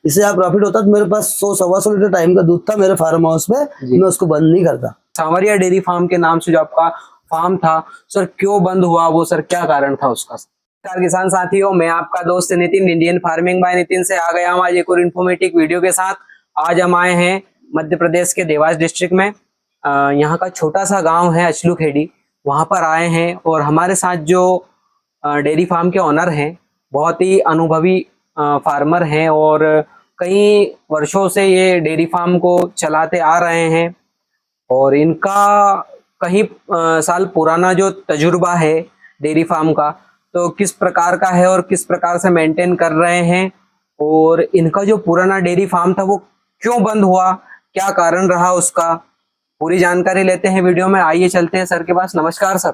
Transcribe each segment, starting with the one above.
इससे यहाँ प्रॉफिट होता। तो मेरे पास 100-125 लीटर टाइम का दूध था मेरे फार्म हाउस में, मैं उसको बंद नहीं करता। सांवरिया डेयरी फार्म के नाम से जो आपका फार्म था सर, क्यों बंद हुआ वो सर, क्या कारण था उसका? नमस्कार किसान साथियों, मैं आपका दोस्त Nitin, Indian farming by Nitin से आ गया हूँ आज एक और इन्फॉर्मेटिव वीडियो के साथ। आज हम आए हैं मध्य प्रदेश के देवास डिस्ट्रिक्ट में। यहाँ का छोटा सा गांव है अचलू खेड़ी, वहां पर आए हैं और हमारे साथ जो डेयरी फार्म के ऑनर हैं, बहुत ही अनुभवी फार्मर हैं और कई वर्षों से ये डेयरी फार्म को चलाते आ रहे हैं और इनका कहीं साल पुराना जो तजुर्बा है डेयरी फार्म का, तो किस प्रकार का है और किस प्रकार से मेंटेन कर रहे हैं, और इनका जो पुराना डेयरी फार्म था वो क्यों बंद हुआ, क्या कारण रहा उसका, पूरी जानकारी लेते हैं वीडियो में। आइए चलते हैं सर के पास। नमस्कार सर।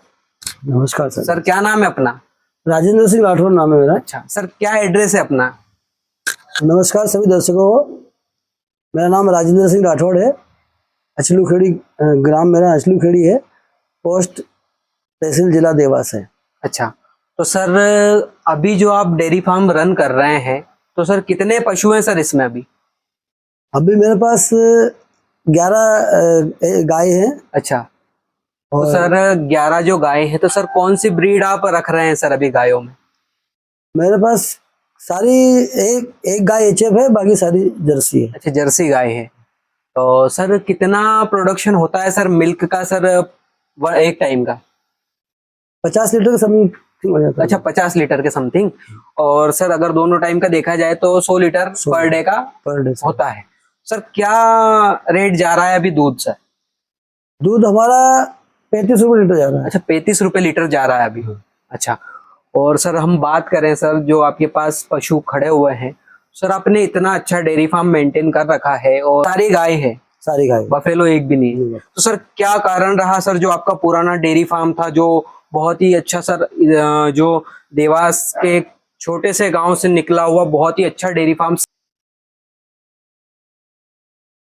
नमस्कार सर। सर क्या नाम है अपना? राजेंद्र सिंह राठौर नाम है मेरा। अच्छा सर, क्या एड्रेस है अपना? नमस्कार सभी दर्शकों को, मेरा नाम राजेंद्र सिंह राठौड़ है। अचलू खेड़ी ग्राम मेरा अचलू खेड़ी है, पोस्ट तहसील जिला देवास है। अच्छा, तो सर अभी जो आप डेयरी फार्म रन कर रहे हैं, तो सर कितने पशु हैं सर इसमें अभी? अभी मेरे पास 11 गाय हैं। अच्छा, तो सर 11 जो गाय हैं, तो सर कौन सी ब्रीड आप रख रहे हैं सर अभी गायों में? मेरे पास सारी एक गाय एचएफ है, बाकी सारी जर्सी है। अच्छा, जर्सी गाय है। तो सर कितना प्रोडक्शन होता है सर मिल्क का सर एक टाइम का? 50 लीटर का समथिंग हो जाता है। अच्छा, 50 लीटर के समथिंग। और सर अगर दोनों टाइम का देखा जाए तो 100 लीटर पर डे का होता है। सर क्या रेट जा रहा है अभी दूध सर? दूध हमारा 35 रुपये लीटर जा रहा है। अच्छा, 35 रुपए लीटर जा रहा है अभी। अच्छा, और सर हम बात करें सर, जो आपके पास पशु खड़े हुए हैं सर, आपने इतना अच्छा डेयरी फार्म मेंटेन कर रखा है और सारी गाय है, सारी गाय, बफेलो एक भी नहीं है, तो सर क्या कारण रहा सर जो आपका पुराना डेयरी फार्म था, जो बहुत ही अच्छा सर, जो देवास के एक छोटे से गांव से निकला हुआ बहुत ही अच्छा डेयरी फार्म?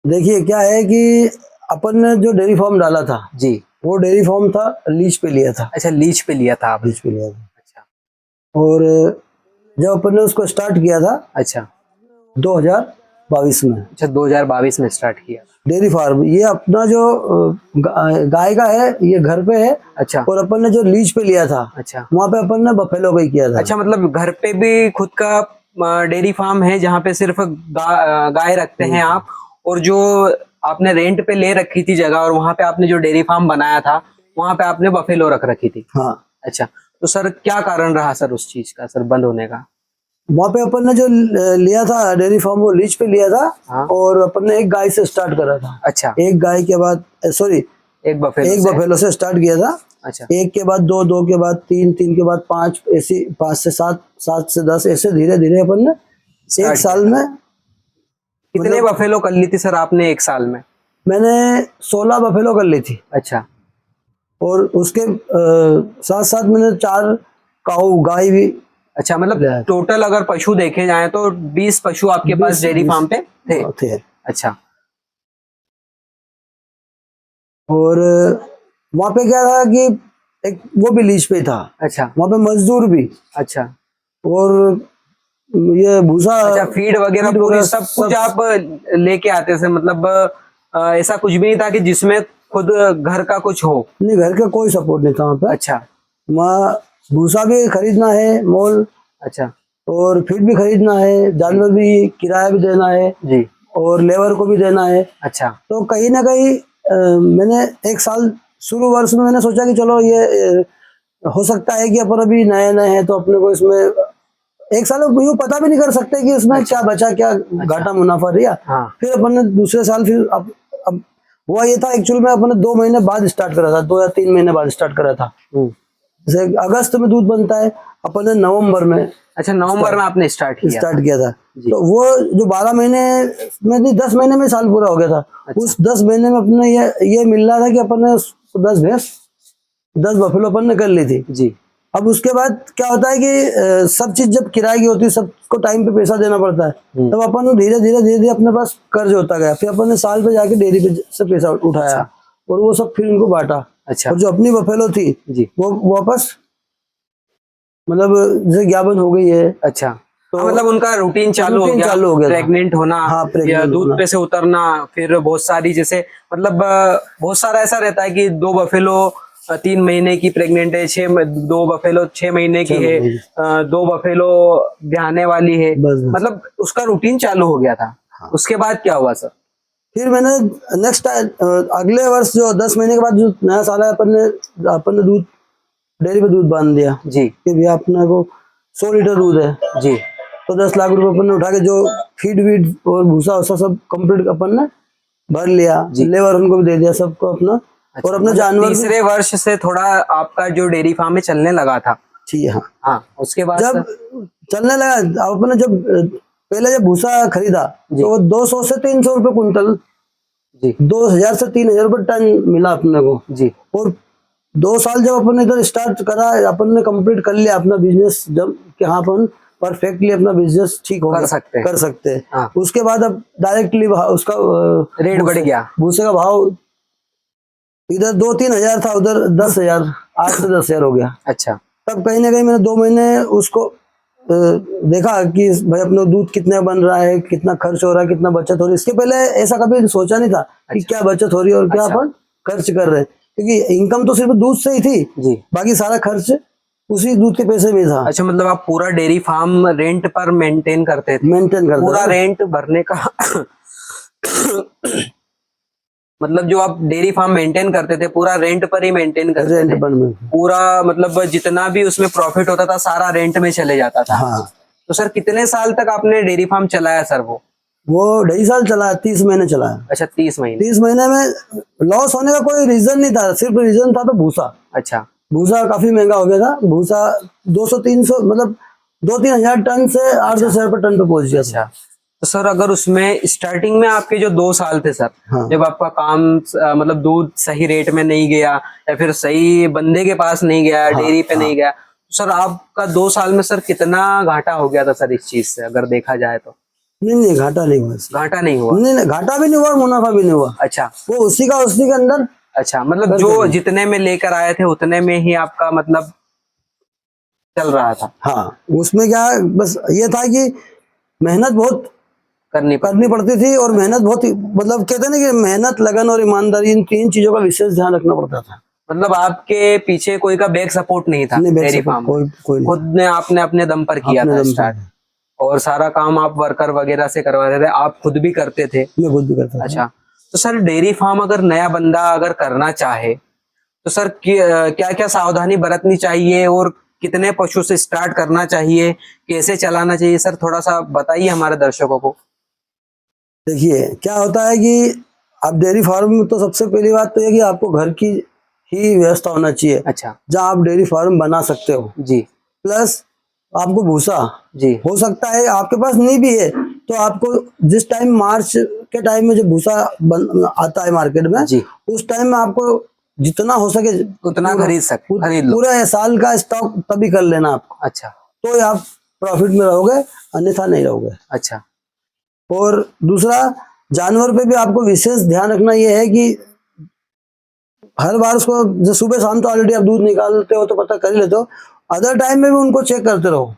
देखिए क्या है कि अपन ने जो डेयरी फार्म डाला था जी, वो डेयरी फार्म था लीज पे लिया था। अच्छा, लीज पे लिया था आपने? लीज पे लिया था। अच्छा, और जब अपन ने उसको स्टार्ट किया था, अच्छा 2022 में। अच्छा, 2022 में स्टार्ट किया डेयरी फार्म ये अपना जो गाय का है, ये घर पे है। अच्छा, और अपन ने जो लीज पे लिया था, अच्छा, वहाँ पे अपन ने बफेलो का ही किया था। अच्छा, मतलब घर पे भी खुद का डेयरी फार्म है जहाँ पे सिर्फ गाय रखते हैं आप, और जो आपने रेंट पे ले रखी थी जगह और वहां पे आपने जो डेयरी फार्म बनाया था वहां पे आपने बफेलो रख रखी थी? हाँ। अच्छा, तो सर क्या कारण रहा सर उस चीज का सर बंद होने का? वहाँ पे अपन ने जो लिया था डेयरी फार्म, वो लीज पे लिया था। हाँ। और अपन ने एक गाय से स्टार्ट करा था। अच्छा, एक गाय के बाद सॉरी एक बफेलो से स्टार्ट किया था। अच्छा, एक के बाद दो, दो के बाद तीन, तीन के बाद 5, ऐसी 5 से 7, 7 से 10, ऐसे धीरे धीरे अपन ने एक साल में। कितने बफेलो कर ली थी सर आपने एक साल में? मैंने 16 बफेलो कर ली थी। अच्छा, और उसके साथ साथ मैंने 4 काऊ गाय भी। अच्छा, मतलब टोटल अगर पशु देखे जाएं तो 20 पशु आपके पास डेयरी फार्म पे थे? अच्छा, और वहाँ पे क्या था कि एक वो भी लीज पे था। अच्छा, वहाँ पे मजदूर भी। अच्छा, और ये भूसा, अच्छा, फीड वगैरह पूरी सब कुछ आप लेके आते थे? मतलब ऐसा कुछ भी नहीं था कि जिसमें खुद घर का कुछ हो? नहीं, घर का कोई सपोर्ट नहीं था वहाँ पे। अच्छा, वहाँ भूसा भी खरीदना है मोल, अच्छा, और फीड भी खरीदना है, जानवर भी किराया भी देना है जी, और लेबर को भी देना है। अच्छा, तो कहीं ना कहीं मैंने एक साल शुरू वर्ष में मैंने सोचा कि चलो ये हो सकता है कि अपन अभी नए नए हैं, तो अपने को इसमें एक साल यूँ पता भी नहीं कर सकते कि इसमें क्या बचा, क्या घाटा मुनाफा रिया। हाँ, फिर अपन ने दूसरे साल फिर अब हुआ ये था, एक्चुअल में अपन ने 2 महीने बाद स्टार्ट करा था, 2 या 3 महीने बाद स्टार्ट करा था। जैसे अगस्त में दूध बनता है, अपन ने नवंबर में। अच्छा, नवंबर में आपने स्टार्ट किया था। तो वो जो 12 महीने में नहीं, 10 महीने में साल पूरा हो गया था। अच्छा। उस 10 महीने में अपने ये मिल रहा था कि अपन ने 10 भैंस, 10 बफेलो अपन ने कर ली थी जी। अब उसके बाद क्या होता है कि सब चीज जब किराए की होती है, सबको टाइम पे पैसा देना पड़ता है, तब अपन धीरे धीरे अपने पास कर्ज होता गया। फिर अपन ने साल पे जाके डेयरी पे से पैसा उठाया। अच्छा। और वो सब फिर उनको बांटा। अच्छा। और जो अपनी बफेलो थी जी, वो वापस मतलब जैसे ज्ञापन हो गई है। अच्छा, तो मतलब उनका रूटीन चालू हो गया, प्रेग्नेंट होना, हाँ, या प्रेग्नेंट दूध होना। पे से उतरना, फिर बहुत सारी जैसे मतलब बहुत सारा ऐसा रहता है कि 2 बफेलो 3 महीने की प्रेग्नेंट है, 2 बफेलो 6 महीने की 6 है, महीने की। 2 बफेलो ब्याने वाली है, बस बस। मतलब उसका रूटीन चालू हो गया था। हाँ। उसके बाद क्या हुआ सर? फिर मैंने नेक्स्ट अगले वर्ष जो 10 महीने के बाद जो नया साल है, अपन ने दूध डेयरी पे दूध बांध दिया जी कि भैया अपने को 100 लीटर दूध है, जी। तो 10 लाख रुपए अपन ने उठा के जो फीड वीड और भूसा वूसा सब कंप्लीट अपन ने भर लिया, जी। लेबर उनको भी दे दिया सबको अपना। और अपने मतलब जानवर भी। तीसरे वर्ष से थोड़ा आपका जो डेयरी फार्म में चलने लगा था। ठीक है, हाँ। हाँ, उसके बाद जब सर? चलने लगा, अब अपने जब पहले जब भूसा खरीदा जी। तो वो 200 से 300 रुपए कुंटल, जी 2000 से 3000 रुपए टन मिला अपने को। जी। और 2 साल जब अपन ने इधर स्टार्ट करा, अपन ने कंप्लीट कर लिया अपना बिजनेस, जब कि हाँ अपन परफेक्टली अपना बिजनेस ठीक हो कर सकते हैं। कर सकते हैं। हाँ। उसके बाद अब डायरेक्टली उसका रेट बढ़ गया। भूसे का भाव इधर 2-3 हजार था, उधर 10,000, 8 से 10,000 हो गया। अच्छा। तब कहीं ना कहीं मैंने 2 महीने उसको देखा कि भाई अपना दूध कितना बन रहा है, कितना खर्च हो रहा है, कितना बचत हो रही है। इसके पहले ऐसा कभी सोचा नहीं था कि क्या बचत हो रही है और क्या अपन खर्च कर रहे हैं, क्योंकि इनकम तो सिर्फ दूध से ही थी जी। बाकी सारा खर्च उसी दूध के पैसे में था। अच्छा, मतलब आप पूरा डेयरी फार्म रेंट पर मेंटेन करते थे? मेंटेन करता पूरा था। रेंट भरने का मतलब जो आप डेयरी फार्म मेंटेन करते थे पूरा रेंट पर ही मेंटेन करते रेंट थे? पर में। पूरा मतलब जितना भी उसमें प्रॉफिट होता था सारा रेंट में चले जाता था? हाँ। तो सर कितने साल तक आपने डेयरी फार्म चलाया सर? वो 2.5 साल चला, 30 महीने चला। अच्छा, 30 महीने। 30 महीने में लॉस होने का कोई रीजन नहीं था, सिर्फ रीजन था तो भूसा। अच्छा। भूसा काफी महंगा हो गया था। भूसा 200-300 मतलब 2-3 हजार टन से 8-10 हजार रुपये टन पे पहुंच गया था। अच्छा, तो सर अगर उसमें स्टार्टिंग में आपके जो 2 साल थे सर, हाँ। जब आपका काम मतलब दूध सही रेट में नहीं गया या फिर सही बंदे के पास नहीं गया, हाँ, डेयरी पे हाँ। नहीं गया, तो सर आपका 2 साल में सर कितना घाटा हो गया था सर इस चीज से अगर देखा जाए तो? नहीं, घाटा नहीं हुआ इसमें। घाटा नहीं हुआ? नहीं, घाटा भी नहीं हुआ, मुनाफा भी नहीं हुआ। अच्छा। वो उसी के अंदर। अच्छा, मतलब जो जितने में लेकर आए थे उतने में ही आपका मतलब चल रहा था? हाँ, उसमें क्या बस ये था कि मेहनत बहुत करनी पड़ती थी, और मेहनत बहुत मतलब कहते हैं ना कि मेहनत, लगन और ईमानदारी, इन 3 चीजों का विशेष ध्यान रखना पड़ता था। मतलब आपके पीछे कोई का बैक सपोर्ट नहीं था नहीं, बैक डेयरी सपोर्ट फार्म? कोई नहीं। खुद ने आपने अपने दम पर किया अपने था दम स्टार्ट? पर। और सारा काम आप वर्कर वगैरह से करवाते थे, आप खुद भी करते थे? मैं खुद भी करता था। अच्छा, तो सर डेयरी फार्म अगर नया बंदा अगर करना चाहे तो सर क्या क्या सावधानी बरतनी चाहिए, और कितने पशु से स्टार्ट करना चाहिए, कैसे चलाना चाहिए सर? थोड़ा सा बताइए हमारे दर्शकों को। देखिए क्या होता है कि आप डेयरी फार्म में तो सबसे पहली बात तो ये कि आपको घर की ही व्यवस्था होना चाहिए। अच्छा। जहाँ आप डेयरी फार्म बना सकते हो। जी। प्लस आपको भूसा जी। हो सकता है आपके पास नहीं भी है, तो आपको जिस टाइम मार्च के टाइम में जब भूसा आता है मार्केट में, जी। उस टाइम में आपको जितना हो सके उतना खरीद लो। पूरा साल का स्टॉक तभी कर लेना आपको। अच्छा। तो आप प्रॉफिट में रहोगे, अन्यथा नहीं रहोगे। अच्छा। और दूसरा, जानवर पे भी आपको विशेष ध्यान रखना ये है कि हर बार उसको जो सुबह शाम तो ऑलरेडी आप दूध निकालते हो तो पता कर ही लेते हो, अदर टाइम में भी उनको चेक करते रहो।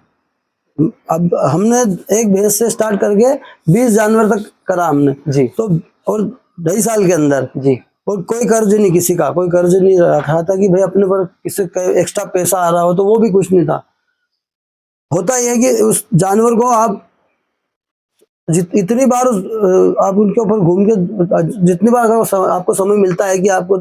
अब हमने एक भैंस से स्टार्ट करके 20 जानवर तक करा हमने जी। तो, और 2.5 साल के अंदर जी। और कोई कर्ज नहीं, किसी का कोई कर्ज नहीं रखा था कि भाई अपने पर किसी का एक्स्ट्रा पैसा आ रहा हो, तो वो भी कुछ नहीं था। होता यह है कि उस जानवर को आप इतनी बार आप उनके ऊपर घूम के, जितनी बार आपको समय मिलता है कि आपको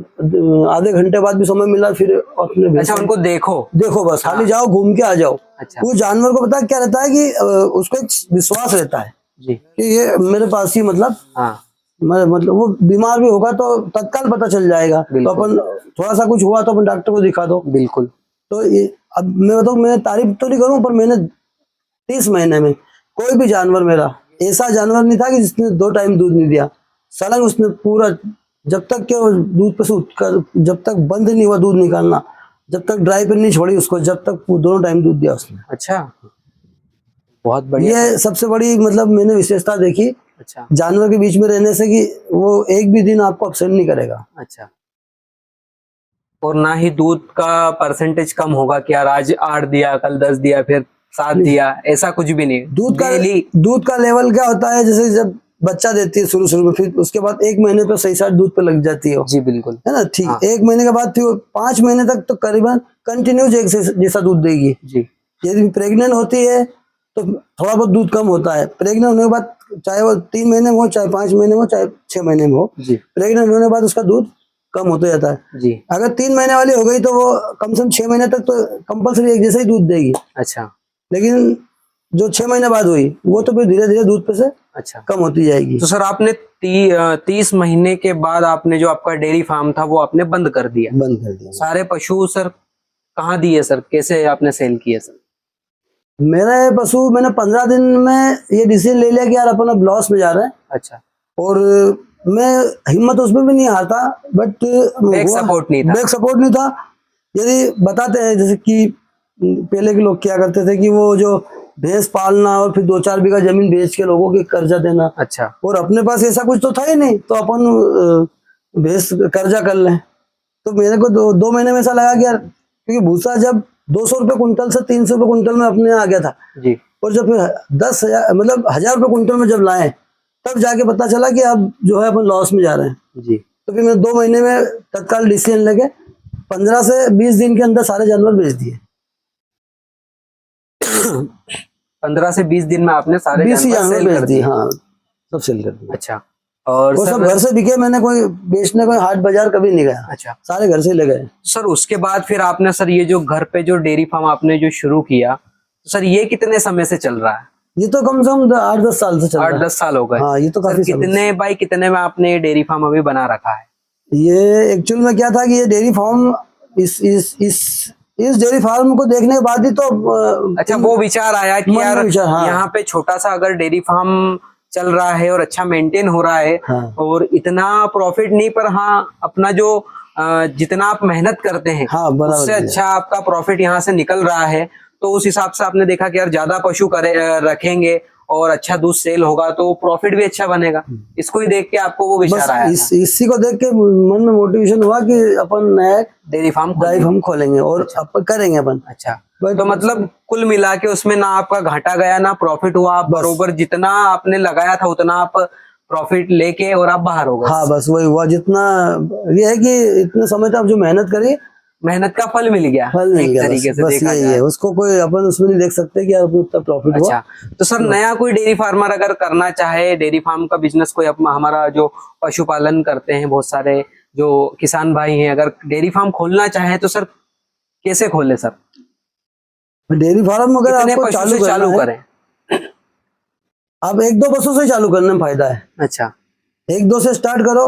आधे घंटे बाद भी समय मिला, फिर अपने अच्छा, उनको देखो बस खाली जाओ, घूम के आ जाओ। अच्छा। वो जानवर को पता क्या रहता है कि उसको एक विश्वास रहता है जी कि ये मेरे पास ही मतलब, हाँ मतलब वो बीमार भी होगा तो तत्काल पता चल जाएगा। तो अपन थोड़ा सा कुछ हुआ तो अपन डॉक्टर को दिखा दो। बिल्कुल। तो अब मैं बताऊँ, मैं तारीफ तो नहीं करूँ, पर मैंने 30 महीने में कोई भी जानवर मेरा ऐसा जानवर नहीं था कि जिसने 2 टाइम दूध नहीं दिया। सलंग उसने पूरा, जब तक के वो दूध पे से उठकर, जब तक बंद नहीं हुआ दूध निकालना, जब तक ड्राई पे नहीं छोड़ी उसको, जब तक 2 टाइम दूध दिया उसने। अच्छा, बहुत बढ़िया। ये सबसे बड़ी मतलब मैंने विशेषता देखी अच्छा। जानवर के बीच में रहने से, कि वो एक भी दिन आपको अपसेंट नहीं करेगा। अच्छा, और ना ही दूध का परसेंटेज कम होगा कि यार आज 8 दिया, कल 10 दिया, फिर साथ दिया, ऐसा कुछ भी नहीं? डेली दूध का लेवल क्या होता है, जैसे जब बच्चा देती है शुरू में, फिर उसके बाद 1 महीने पे सही साथ दूध पे लग जाती है वो, जी बिल्कुल, है ना, ठीक। हाँ। 1 महीने के बाद फिर वो 5 महीने तक तो करीबन कंटिन्यूज एक जैसा दूध देगी। जी यदि प्रेग्नेंट होती है तो थोड़ा बहुत दूध कम होता है। प्रेग्नेंट होने के बाद चाहे वो 3 महीने में हो, चाहे 5 महीने में हो, चाहे 6 महीने में हो, जी प्रेग्नेंट होने के बाद उसका दूध कम होता जाता है। जी, अगर 3 महीने वाली हो गई तो वो कम से कम 6 महीने तक तो कंपल्सरी एक जैसा ही दूध देगी। अच्छा लेकिन जो 6 महीने बाद हुई वो तो फिर धीरे धीरे दूध पे से अच्छा। कम होती जाएगी। तो सर आपने 30 महीने के बाद आपने जो आपका डेयरी फार्म था वो आपने बंद कर दिया? बंद कर दिया। सारे पशु सर कहाँ दिए सर, कैसे आपने सेल किए सर? मेरा ये पशु मैंने 15 दिन में ये डिसीजन ले लिया कि यार अपन अब लॉस में जा रहे हैं, अच्छा, और मैं हिम्मत उसमें भी नहीं हारता, बट बैक सपोर्ट नहीं था? बैक सपोर्ट नहीं था। यदि बताते हैं जैसे कि पहले के लोग क्या करते थे कि वो जो भैंस पालना और फिर 2-4 बीघा जमीन बेच के लोगों के कर्जा देना, अच्छा, और अपने पास ऐसा कुछ तो था ही नहीं, तो अपन भैंस कर्जा कर लें। तो मेरे को 2 महीने में ऐसा लगा कि यार, क्योंकि भूसा जब 200 रुपये कुंटल से 300 रुपये कुंटल में अपने आ गया था, जी और जब फिर 10,000 मतलब 1,000 रुपये कुंटल में जब लाए, तब जाके पता चला कि अब जो है अपन लॉस में जा रहे हैं। जी, तो फिर मैंने 2 महीने में तत्काल डिसीजन लेके 15 से 20 दिन के अंदर सारे जानवर बेच दिए। 15 से 20 दिन में आपने सारे 20 ही जानवर जानवर सेल बेच कर दिए, दिए? हाँ सब सेल कर दिए। अच्छा, और वो सब घर से बिके, मैंने कोई बेचने कोई हाट बाजार कभी नहीं गया, अच्छा सारे घर से ले गए। सर, उसके बाद फिर आपने सर ये जो घर पे जो डेयरी फार्म आपने जो शुरू किया, तो सर ये कितने समय से चल रहा है? ये तो कम से कम 8-10 साल से चल रहा है। 8-10 साल हो गए? हाँ, ये तो काफी सर कितने बाई कितने में आपने डेयरी फार्म अभी बना रखा है? ये एक्चुअल में क्या था कि ये डेयरी फार्म इस डेयरी फार्म को देखने के बाद ही तो अच्छा, वो विचार आया कि मन में यार विचार, हाँ। यहाँ पे छोटा सा अगर डेयरी फार्म चल रहा है और अच्छा मेंटेन हो रहा है, हाँ। और इतना प्रॉफिट नहीं, पर हाँ अपना जो जितना आप मेहनत करते हैं, हाँ, बराबर उससे है। अच्छा आपका प्रॉफिट यहाँ से निकल रहा है। तो उस हिसाब से आपने देखा कि यार ज्यादा पशु रखेंगे और अच्छा दूध सेल होगा तो प्रॉफिट भी अच्छा बनेगा। इसको ही देख के आपको वो बस विचार आया इसी को देख के मन में मोटिवेशन हुआ कि अपन नया डेयरी ड्राइव हम खोलेंगे और अपन करेंगे अपन। अच्छा, But तो मतलब कुल मिला के उसमें ना आपका घाटा गया ना प्रॉफिट हुआ, आप बरोबर जितना आपने लगाया था उतना आप प्रॉफिट लेके और आप बाहर हो गए। हाँ, बस वही हुआ, जितना ये है कि इतने समय तक आप जो मेहनत करी, मेहनत का फल मिल गया, फल मिल एक गया, तरीके से बस देखा यही जाए। है, उसको कोई अपन उसमें नहीं देख सकते कि यार उतना प्रॉफिट हुआ। अच्छा, तो सर नया कोई डेयरी फार्मर अगर करना चाहे, डेयरी फार्म का बिजनेस, कोई हमारा जो पशुपालन करते हैं बहुत सारे जो किसान भाई हैं, अगर डेयरी फार्म खोलना चाहे तो सर कैसे खोले सर? डेयरी फार्म अगर कितने आपको पशु से चालू करें? आप 1-2 पशु से चालू करने में फायदा है। अच्छा, 1-2 से स्टार्ट करो।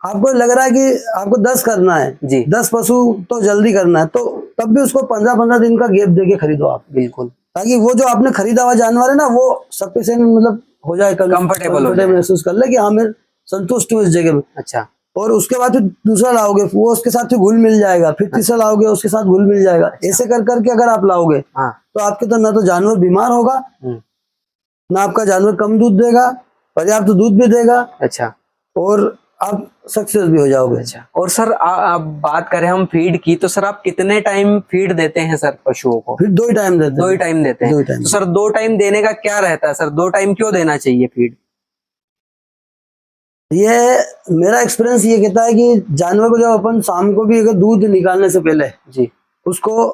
आपको लग रहा है कि आपको 10 करना है जी 10 पशु तो जल्दी करना है, तो तब भी उसको 15-15 दिन का गैप देके खरीदो आप, बिल्कुल, ताकि वो जो आपने खरीदा हुआ जानवर है ना, वो सफिशिएंट मतलब हो जाए, कंफर्टेबल हो जाए, महसूस कर ले कि हाँ मैं संतुष्ट हूँ इस जगह में। अच्छा, और उसके बाद फिर दूसरा लाओगे, वो उसके साथ फिर घुल मिल जाएगा, फिर तीसरा लाओगे उसके साथ घुल मिल जाएगा। ऐसे कर करके अगर आप लाओगे हाँ, तो आपके तो ना तो जानवर बीमार होगा, ना आपका जानवर कम दूध देगा, पर्याप्त दूध भी देगा, अच्छा, और आप सक्सेस भी हो जाओगे। अच्छा। और सर आप बात करें हम फीड की, तो सर आप कितने टाइम फीड देते हैं सर पशुओं को? फिर 2 ही टाइम देते हैं। 2 ही टाइम देते हैं। 2 ही टाइम। तो सर 2 टाइम देने का क्या रहता है सर? 2 टाइम क्यों देना चाहिए फीड? ये मेरा एक्सपीरियंस ये कहता है कि जानवर को जब अपन शाम को भी अगर दूध निकालने से पहले जी उसको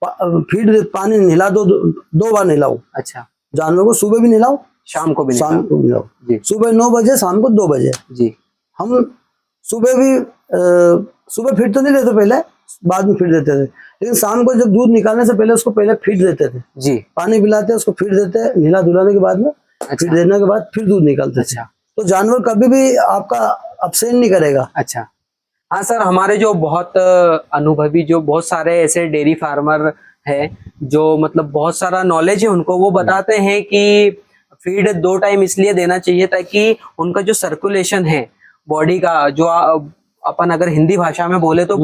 फीड पानी नहला दो, 2 बार नहलाओ। अच्छा, जानवर को सुबह भी नहलाओ, शाम को भी शाम को नहलाओ। जी सुबह 9 बजे, शाम को 2 बजे। जी, हम सुबह भी सुबह फीड तो नहीं देते, पहले बाद में फीड देते थे, लेकिन शाम को जब दूध निकालने से पहले उसको पहले फीड देते थे। जी, पानी पिलाते उसको, फीड देते, नहला धुलाने के बाद में फीड देने के बाद फिर दूध निकालते थे। अच्छा, तो जानवर कभी भी आपका अपसेंट नहीं करेगा। अच्छा। हाँ सर, हमारे जो बहुत अनुभवी जो बहुत सारे ऐसे डेयरी फार्मर है जो मतलब बहुत सारा नॉलेज है उनको, वो बताते हैं कि फीड 2 टाइम इसलिए देना चाहिए ताकि उनका जो सर्कुलेशन है बॉडी का, जो अपन अगर हिंदी भाषा में बोले तो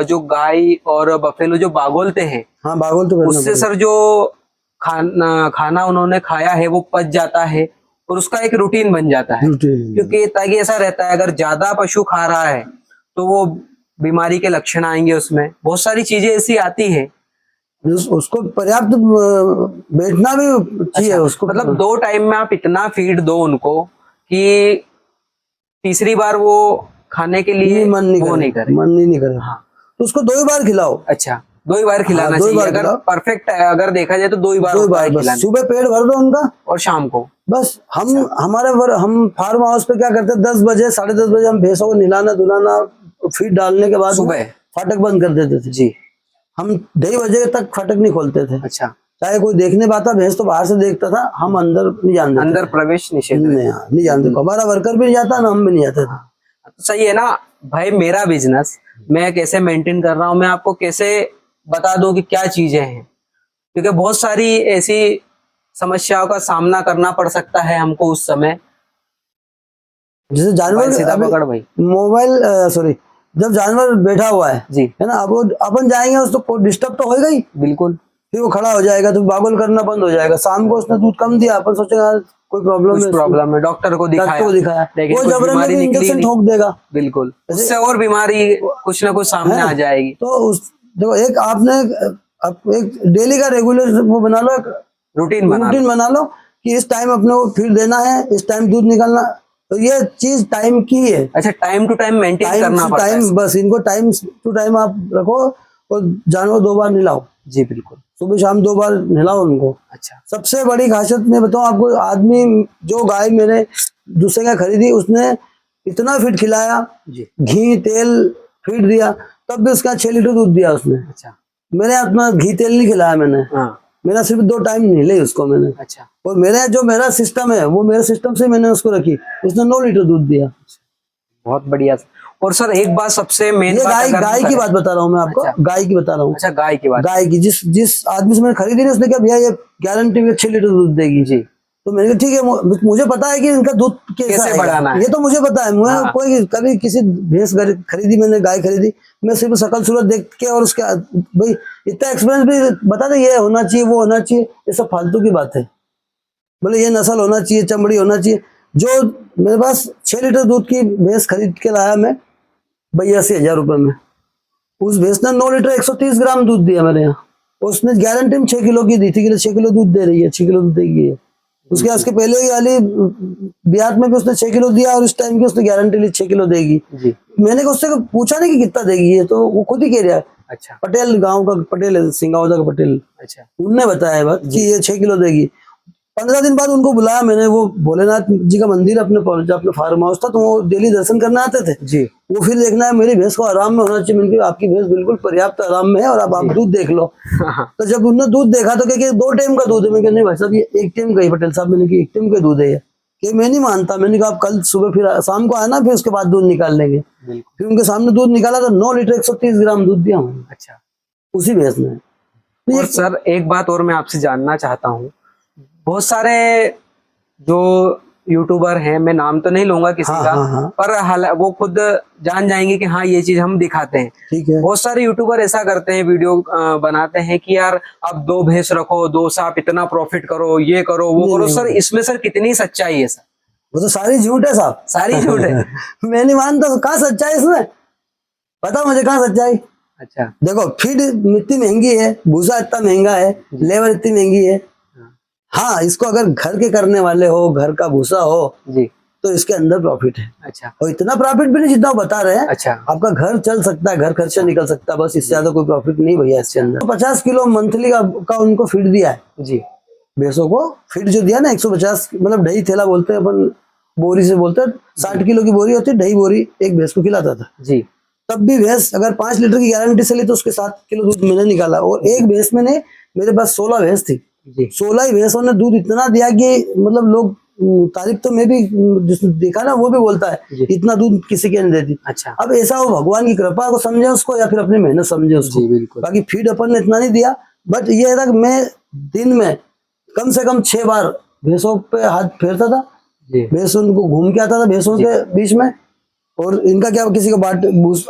जो गाय और बफेलो जो बागोलते हैं, हाँ, बागोल तो उससे सर जो खाना उन्होंने खाया है वो पच जाता है और उसका एक रूटीन बन जाता है। क्योंकि ताकि ऐसा रहता है अगर ज्यादा पशु खा रहा है तो वो बीमारी के लक्षण आएंगे, उसमें बहुत सारी चीजें ऐसी आती है उसको पर्याप्त बैठना भी चाहिए उसको। मतलब 2 टाइम में आप इतना फीड दो उनको कि तीसरी बार वो खाने के लिए मन नहीं वो नहीं करे, करे। मन ही नहीं करे। हाँ। तो उसको 2 ही बार खिलाओ। अच्छा, 2 ही बार खिलाना हाँ, 2 ही चाहिए। बार अगर खिलाओ। परफेक्ट है, अगर देखा जाए तो 2 ही बार 2 ही होता बार है बस। खिलाने। सुबह पेट भर दो उनका, और शाम को बस। हम फार्म हाउस पे क्या करते हैं, 10 बजे 10:30 बजे हम भैंसों को नहलाना धुलाना फीड डालने के बाद सुबह फाटक बंद कर देते थे। जी। हम 2:30 बजे तक फाटक नहीं खोलते थे। अच्छा, चाहे कोई देखने पाता, भैंस तो बाहर से देखता था, हम अंदर नहीं जान देते अंदर थे। प्रवेश निषेध है। नहीं जानते। हमारा वर्कर भी नहीं जाता ना, हम भी नहीं जाते थे। तो सही है ना भाई, मेरा बिजनेस मैं कैसे मेंटेन कर रहा हूँ, मैं आपको कैसे बता दूं कि क्या चीजें हैं, क्योंकि बहुत सारी ऐसी समस्याओं का सामना करना पड़ सकता है हमको उस समय। जैसे जानवर सीधा पकड़ भाई। मोबाइल सॉरी, जब जानवर बैठा हुआ है जी, है ना, अब वो अपन जाएंगे उसको डिस्टर्ब तो होएगा ही। बिल्कुल। फिर वो खड़ा हो जाएगा तो बागुल करना बंद हो जाएगा। शाम को उसने दूध कम दिया, अपन सोचेंगे यार कोई प्रॉब्लम कुछ है, प्रॉब्लम है, डॉक्टर को डॉक्टर को दिखाया, लेकिन वो कुछ जबरन बीमारी में निकली इंजेक्शन नहीं। ठोक देगा। बिल्कुल, उससे और बीमारी कुछ ना कुछ सामने है आ ना? जाएगी। तो देखो, एक आपने एक डेली का रेगुलर वो बना लो, एक रूटीन बना रूटीन लो। बना लो कि इस टाइम अपने को फीड देना है, इस टाइम दूध निकालना। तो ये चीज टाइम की है। अच्छा, time to time maintain time करना टू पड़ता है। टाइम, बस इनको टाइम टू टाइम आप रखो। और जानवर 2 बार नहलाओ, जी बिल्कुल। सुबह शाम 2 बार नहलाओ उनको। अच्छा, सबसे बड़ी खासियत मैं बताऊं आपको, आदमी जो गाय मेरे दूसरे का खरीदी, उसने इतना फीड खिलाया, जी। घी तेल फीड दिया, तब भी उसका 6 लीटर दूध दिया उसने। अच्छा, मैंने अपना घी तेल नहीं खिलाया मैंने, हाँ, मेरा सिर्फ 2 टाइम नहले उसको मैंने। अच्छा, और मेरा सिस्टम है, वो मेरे सिस्टम से मैंने उसको रखी, उसने 9 लीटर दूध दिया। बहुत बढ़िया। और सर एक बात सबसे मेन ये बात, गाय अगर गाय की बात बता रहा हूँ मैं आपको। अच्छा। गाय की बता रहा हूँ। अच्छा, गाय की बात। गाय की जिस आदमी से मैंने खरीदी नहीं, उसने कहा भैया ये गारंटी में 6 लीटर दूध देगी। जी। तो मैंने कहा ठीक है, मुझे पता है कि इनका दूध कैसा कैसे आएगा, बढ़ाना है। ये तो मुझे पता है। मैं हाँ। कोई कभी किसी भैंस खरीदी, मैंने गाय खरीदी, मैं सिर्फ शकल सूरत देख के और उसके भाई इतना एक्सपीरियंस भी बता दे, ये होना चाहिए वो होना चाहिए, ये सब फालतू की बात है। बोले ये नस्ल होना चाहिए, चमड़ी होना चाहिए। जो मेरे पास 6 लीटर दूध की भैंस खरीद के लाया मैं 82,000 रुपए में, उस भैंस ने 9 लीटर 130 ग्राम दूध दिया मेरे यहाँ। उसने गारंटी में 6 किलो की दी थी कि 6 किलो दूध दे रही है, 6 किलो दूध देगी है। उसके पहले वाली ब्यात में भी उसने 6 किलो दिया, और इस टाइम की उसने गारंटी ली 6 किलो देगी। जी। मैंने उससे पूछा नहीं कि कितना देगी, ये तो वो खुद ही कह रहा है। अच्छा, पटेल गांव का पटेल है, सिंगावदा का पटेल, अच्छा, उनने बताया बात कि ये 6 किलो देगी। 15 दिन बाद उनको बुलाया मैंने, वो भोलेनाथ जी का मंदिर अपने फार्म हाउस था, तो वो डेली दर्शन करने आते थे। जी। वो फिर देखना है मेरी भैंस को आराम में होना चाहिए। मैंने कहा आपकी भैंस बिल्कुल पर्याप्त आराम में है, और आप दूध देख लो। तो जब उन्होंने दूध देखा तो क्या 2 टाइम का दूध है। मैंने कहा नहीं भाई साहब, ये 1 टाइम का ही पटेल साहब, मैंने कहा 1 टाइम का दूध है ये। कि मैं नहीं मानता। मैंने कहा आप कल सुबह फिर शाम को आना, फिर उसके बाद दूध निकाल लेंगे। फिर उनके सामने दूध निकाला तो 9 लीटर 130 ग्राम दूध दिया मैंने। अच्छा। उसी भैंस ने। तो और सर एक बात और मैं आपसे जानना चाहता हूँ, बहुत सारे जो यूट्यूबर हैं, मैं नाम तो नहीं लूंगा किसी हाँ, का, हाँ, हाँ। पर वो खुद जान जाएंगे कि हाँ ये चीज हम दिखाते हैं। ठीक है। बहुत सारे यूट्यूबर ऐसा करते हैं, वीडियो बनाते हैं कि यार आप 2 भैंस रखो, 2 से आप इतना प्रॉफिट करो, ये करो वो करो। सर इसमें सर कितनी सच्चाई है सर? वो तो सारी झूठ है साहब, सारी झूठ है। मैं नहीं मानता। कहाँ सच्चाई इसमें, पता मुझे कहाँ सच्चाई। अच्छा, देखो फीड इतनी महंगी है, भूसा इतना महंगा है, लेबर इतनी महंगी है। हाँ, इसको अगर घर के करने वाले हो, घर का भूसा हो, जी। तो इसके अंदर प्रॉफिट है। अच्छा, और इतना प्रॉफिट भी नहीं जितना वो बता रहे हैं। अच्छा, आपका घर चल सकता है, घर खर्चा निकल सकता है, बस इससे ज्यादा कोई प्रॉफिट नहीं भैया इसके अंदर। 50 किलो मंथली का उनको फीड दिया है जी। भैंसों को। फीड जो दिया ना 150, मतलब ढाई थैला बोलते हैं अपन, बोरी से बोलते हैं। 60 किलो की बोरी होती है, ढाई बोरी एक भैंस को खिलाता था। जी। तब भी भैंस अगर 5 लीटर की गारंटी से ली तो उसके 7 किलो दूध मैंने निकाला। और एक भैंस में ने, मेरे पास 16 भैंस थी, जी। 16 ही भैंसों ने दूध इतना दिया कि मतलब लोग तारीफ तो मैं भी, जिसने देखा ना वो भी बोलता है इतना दूध किसी के नहीं देती। अच्छा। अब ऐसा हो, भगवान की कृपा को समझे उसको, या फिर अपनी मेहनत समझे उसको। जी बिल्कुल। बाकी फीड अपन ने इतना नहीं दिया, बट ये था कि मैं दिन में कम से कम 6 बार भैंसों पे हाथ फेरता था। जी। भैंसों को घूम के आता था भैंसों के बीच में। और इनका क्या, किसी का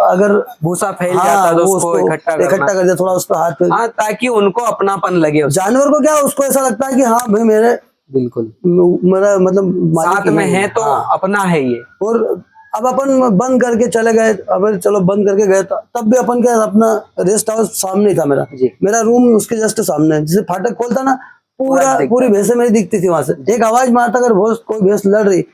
अगर भूसा फैल हाँ, जाता तो वो उसको इकट्ठा कर दिया, थोड़ा उस पर हाथ पे। हाँ, ताकि उनको अपनापन लगे जानवर को क्या, उसको ऐसा लगता है कि हाँ भाई मेरे बिल्कुल मेरा मतलब साथ में है तो हाँ। अपना है ये। और अब अपन बंद करके चले गए, अब चलो बंद करके गए तब भी अपन क्या अपना रेस्ट हाउस सामने ही था मेरा। जी। मेरा रूम उसके जस्ट सामने है, जैसे फाटक खोलता ना पूरा दिखता। पूरी भैंसें मेरी दिखती थी वहां से। एक आवाज मारता अगर कोई भैंस लड़ रही,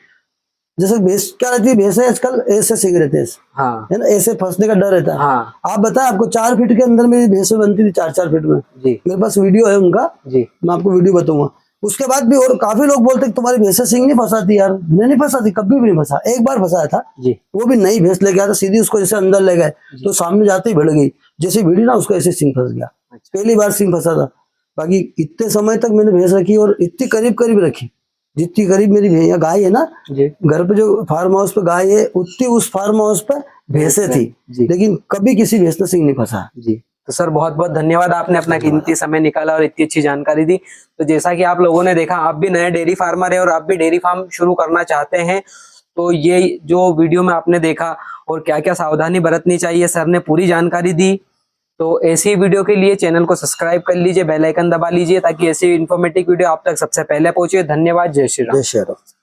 जैसे भैंस क्या रहती है, भैंसे आजकल ऐसे सीख रहते हैं, हाँ है ना, ऐसे फंसने का डर रहता है। हाँ आप बताएं, आपको 4 फीट के अंदर मेरी भैंसें बनती थी, 4-4 फीट में। जी मेरे पास वीडियो है उनका, जी मैं आपको वीडियो बताऊंगा। उसके बाद भी और काफी लोग बोलते तुम्हारी भैंसें सिंग नहीं फंसाती यार। मैंने नहीं फंसाती, कभी भी नहीं फंसा। एक बार फंसाया था, जी वो भी नई भैंस लेके आया था, सीधी उसको जैसे अंदर ले गए तो सामने जाते ही भिड़ गई, जैसे भिड़ी ना उसको ऐसे सिंग फंस गया। अच्छा। पहली बार सिंग फंसा था। बाकी इतने समय तक मैंने भैंस रखी और इतनी करीब करीब रखी, जितनी करीब मेरी भैया गाय है ना, जी घर पे जो फार्म हाउस पे गाय है उतनी उस फार्म हाउस पे भैंसें थी, जी लेकिन कभी किसी भैंस ने सिंग नहीं फंसा। जी। तो सर बहुत बहुत धन्यवाद, आपने अपना कीमती समय निकाला और इतनी अच्छी जानकारी दी। तो जैसा कि आप लोगों ने देखा, आप भी नए डेयरी फार्मर है और आप भी डेयरी फार्म शुरू करना चाहते हैं, तो ये जो वीडियो में आपने देखा और क्या क्या सावधानी बरतनी चाहिए, सर ने पूरी जानकारी दी। तो ऐसी वीडियो के लिए चैनल को सब्सक्राइब कर लीजिए, बेल आइकन दबा लीजिए ताकि ऐसी इन्फॉर्मेटिव वीडियो आप तक सबसे पहले पहुंचे। धन्यवाद। जय श्री राम। जय श्री राम।